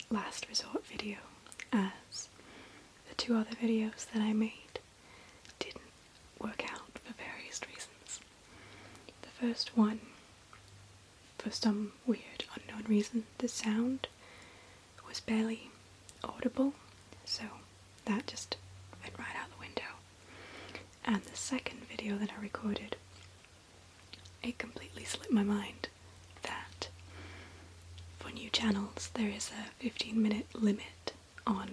last resort video, as the two other videos that I made didn't work out for various reasons. The first one, for some weird unknown reason, the sound was barely audible, so that just went right out the window. And the second video that I recorded, it completely slipped my mind that for new channels there is a 15-minute limit on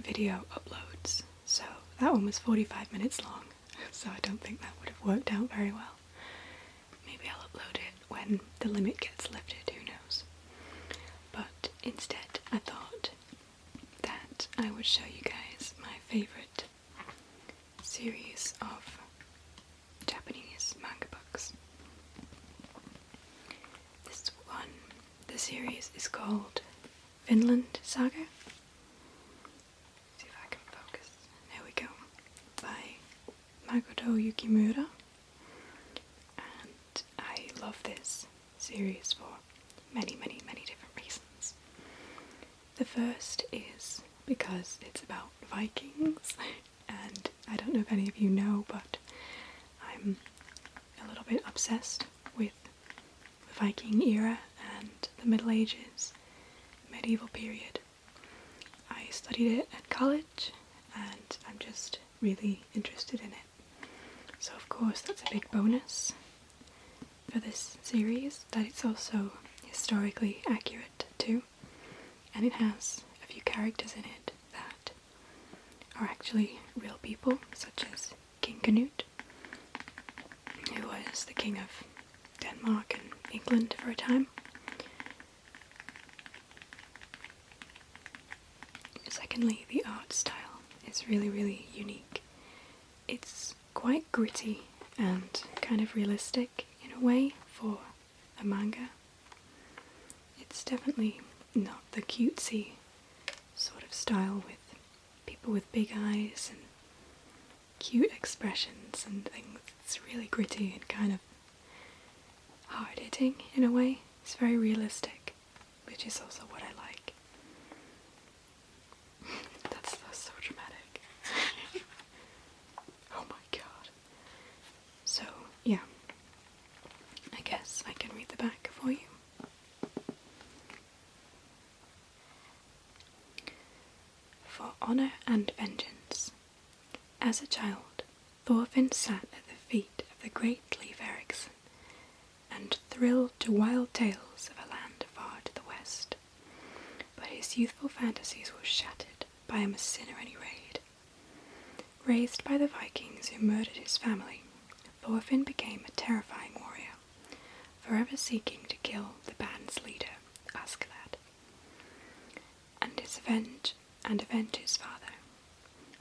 video uploads, so that one was 45 minutes long, so I don't think that would have worked out very well. Maybe I'll upload it when the limit gets lifted, who knows. But instead I thought that I would show you guys my favourite series of Japanese manga books. This one, the series is called Vinland Saga. See if I can focus. There we go. By Makoto Yukimura. And I love this series for many different reasons. The first is because it's about Vikings, and I don't know if any of you know, but I'm a little bit obsessed with the Viking era and the Middle Ages, medieval period. I studied it at college and I'm just really interested in it. So of course that's a big bonus for this series, that it's also historically accurate too, and it has a few characters in it that are actually real people, such as King Canute, who was the king of Denmark and England for a time. Secondly, the art style is really unique. It's quite gritty and kind of realistic in a way for a manga. It's definitely not the cutesy sort of style with people with big eyes and cute expressions and things. It's really gritty and kind of hard-hitting in a way. It's very realistic, which is also what I like. That's so dramatic. Oh my god. So, yeah. I guess I can read the back for you. For honor and vengeance. As a child, Thorfinn sat at the feet of the great Leif Erikson and thrilled to wild tales of a land far to the west. But his youthful fantasies were shattered by a mercenary raid. Raised by the Vikings who murdered his family, Thorfinn became a terrifying warrior, forever seeking to kill the band's leader, Askeladd, and avenge his father.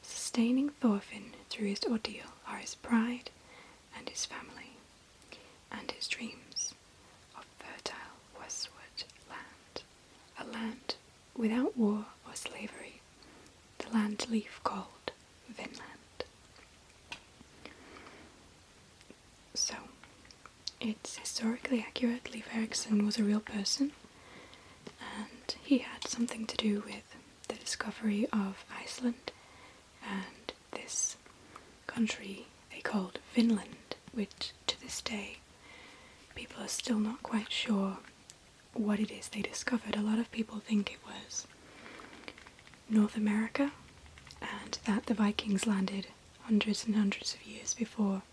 Sustaining Thorfinn through his ordeal are his pride and his family, and his dreams of fertile westward land, a land without war or slavery, the land Leif called Vinland. So, it's historically accurate. Leif Erikson was a real person, and he had something to do with the discovery of Iceland and this country they called Vinland, which to this day people are still not quite sure what it is they discovered. A lot of people think it was North America, and that the Vikings landed hundreds and hundreds of years before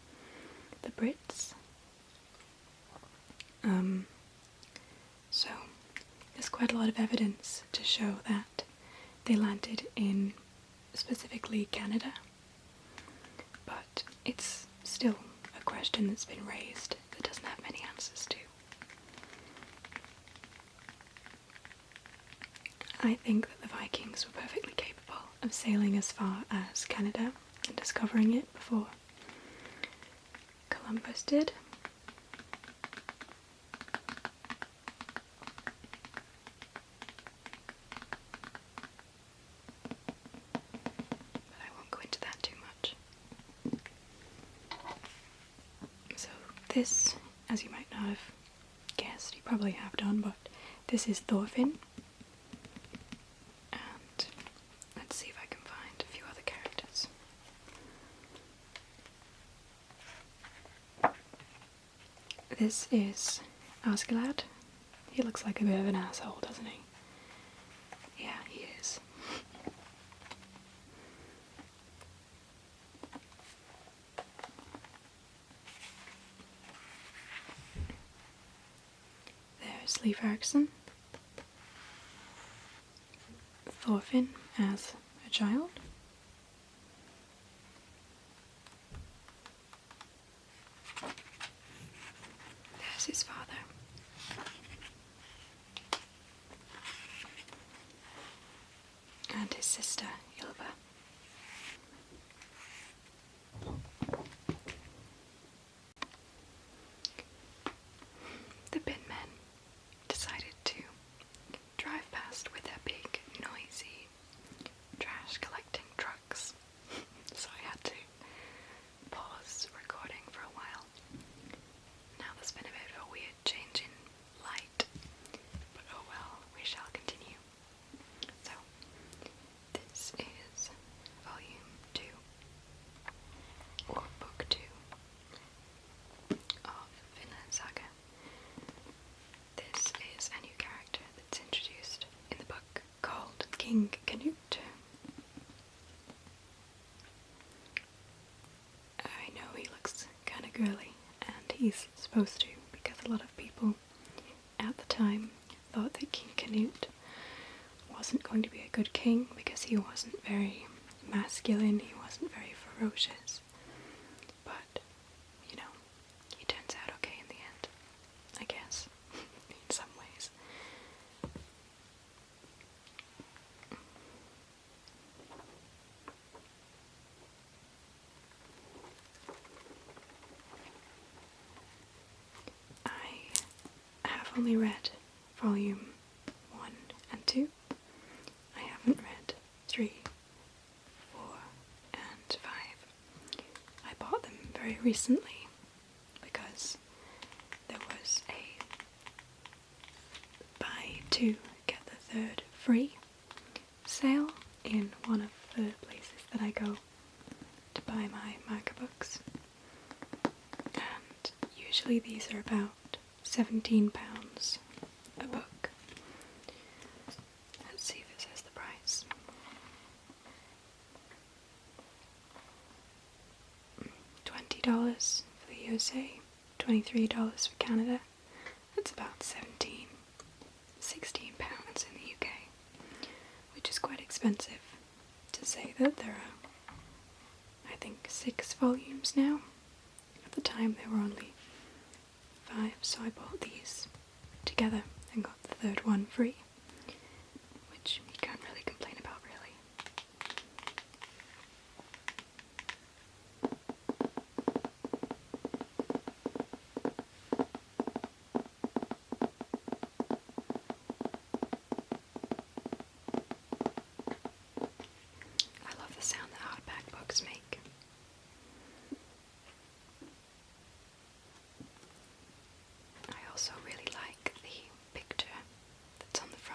the Brits. So there's quite a lot of evidence to show that they landed in specifically Canada, but it's still a question that's been raised that doesn't have many answers to. I think that the Vikings were perfectly capable of sailing as far as Canada and discovering it before Columbus did. But I won't go into that too much. So this, as you might not have guessed, you probably have done, but this is Thorfinn. And let's see if I can find a few other characters. This is Askeladd. He looks like a bit of an asshole, doesn't he? Yeah, he is. There's Leif Erikson. Thorfinn as a child. There's his father. And his sister, Ylva. The bin men decided to drive past with their big, noisy, trash collecting trucks. So I had to pause recording for a while. Now there's been a bit of a weird change in light, but oh well, we shall continue. So, this is volume 2, or book 2, of Vinland Saga. This is a new character that's introduced in the book called King Canute. I know he looks kind of girly, and he's supposed to, because a lot of people at the time thought that King Canute wasn't going to be a good king because he wasn't very masculine, he wasn't very ferocious. But, you know, he turns out okay in the end, I guess, in some ways. I have only read volume 1 and 2. I haven't read 3, 4, and 5. I bought them very recently because there was a buy 2 get the third free sale in one of the places that I go to buy my manga books. And usually these are about £17 a book. Let's see if it says the price. $20 for the USA, $23 for Canada. That's about £16 in the UK, which is quite expensive to say that there are, I think, 6 volumes now. At the time there were only 5, so I bought these together and got the third one free, which you can't really complain about, really. I love the sound that hardback books make. I also really like the picture that's on the front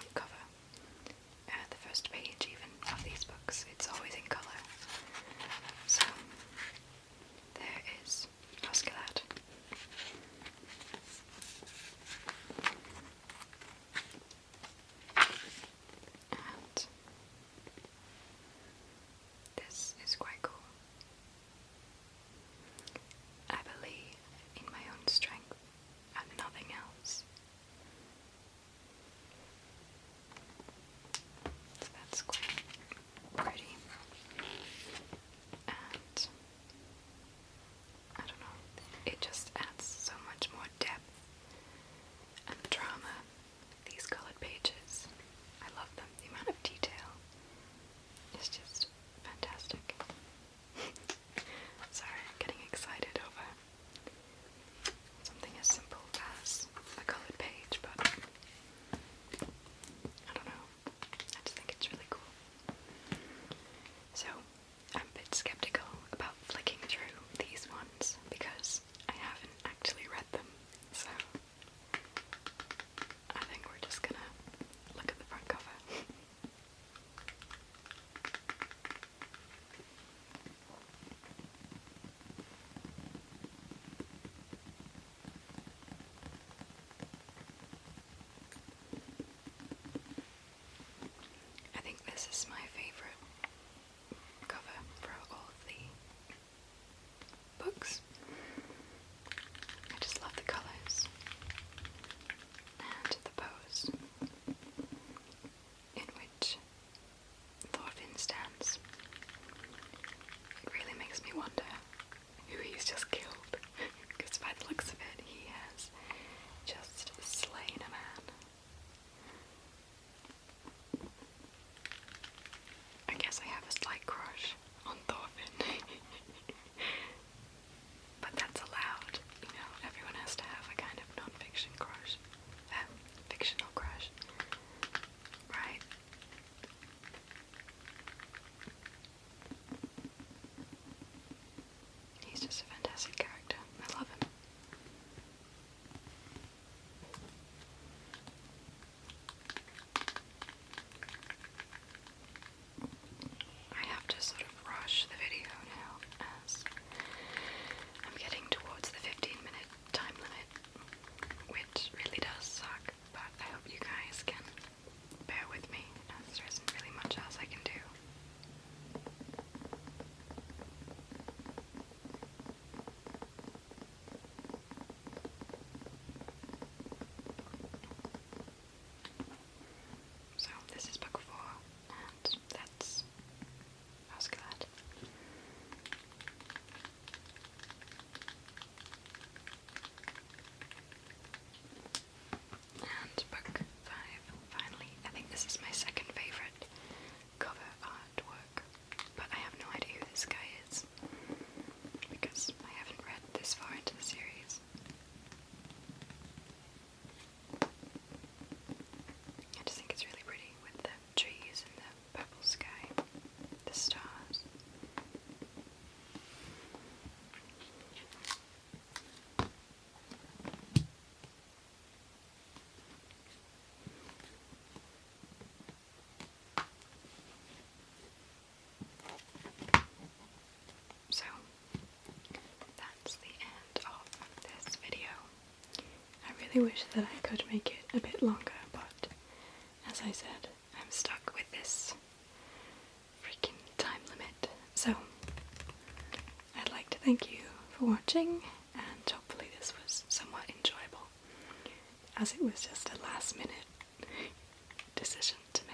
this is my favourite cover for all of the books. I just love the colours and the pose in which Thorfinn stands. It really makes me wonder who he's just killed, because by the looks of it, he has just slain a man. I guess I have a slight crush on Thorfinn. But that's allowed, you know, everyone has to have a kind of non-fiction crush. Fictional crush. Right? He's just a fantastic character. I love him. I have to sort of rush the video now as I'm getting towards the 15-minute time limit, which really does suck, but I hope you guys can bear with me as there isn't really much else I can do. So this is book 4, and that's Asgard. And book 5, finally. I think this is my second favourite cover artwork, but I have no idea who this guy is, because I haven't read this far into the series. I just think it's really pretty with the trees and the purple sky, the stars. So, that's the end of this video. I really wish that I could make it a bit longer, but as I said, I'm stuck with this freaking time limit. So, I'd like to thank you for watching, and hopefully this was somewhat enjoyable, as it was just a last minute decision to